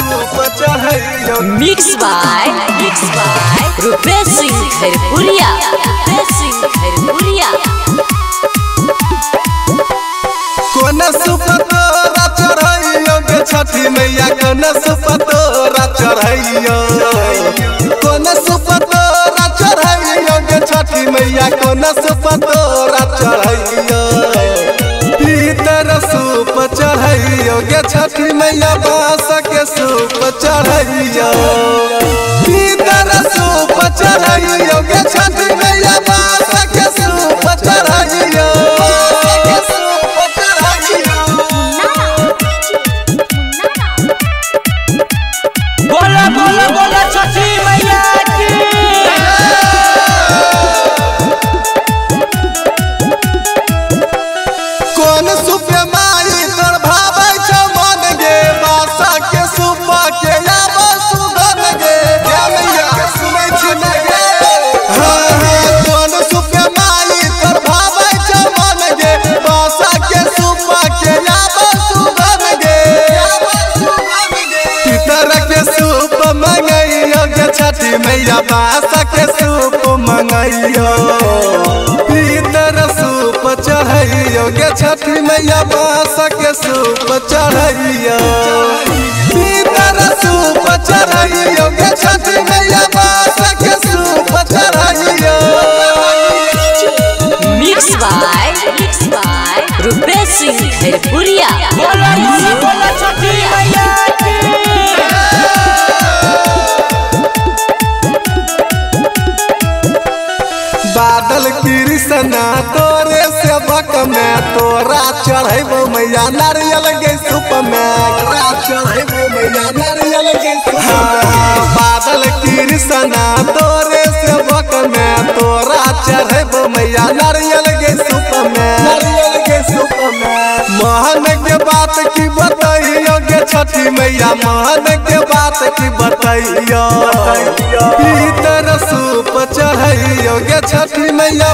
सूप चढ़ैयो। Mix by Rupesh Singh Khairpuriya. कोन सूप तोरा चढ़ैयो गे छठी मैया, कोन सूप तोरा चढ़ैयो। कोन सूप तोरा चढ़ैयो गे छठी मैया, कोन सूप तोरा चढ़ैयो। पीतर सूप चढ़ैयो गे छठी मैया, बांस के सूप चढ़ैयो। पीतर सूप चढ़ैयो गे छठी मैया, बांस के सूप चढ़ैयो। बोला छठी मैया की। कोन सूप माई तोर भाबै छ मन गे, बासा के सूप के आब सुगन गे। क्या मैया सुनै छी न गे। हां कोन सूप माई तोर भाबै छ मन गे, बासा के सूप के आब सुगन गे। पितर के सूप मंगैयो गे छठी मैया, बासा के सूप मंगैयो। पितर सूप चढ़ैयो गे छठी मैया, बांस के सूप चढ़ैयो। पितर सूप चढ़ैयो गे छठी मैया, बांस के सूप चढ़ैयो। Mix by Rupesh Singh Khairpuriya. बोला छठी मैया की। बादल कृष्णा तोरे सेवक में, तोरा चढ़ैबो मैया नारियल गे सूप में। चढ़ैबो मैया नारियल गे सूप में। बादल कृष्णा तोरे सेवक में, तोरा चढ़ैबो मैया नारियल गे सूप में। महन के बात की बताइयो गे छठी मैया, महन के बात की बताइयो। पीतर सूप चढ़ैयो गे छठी मैया,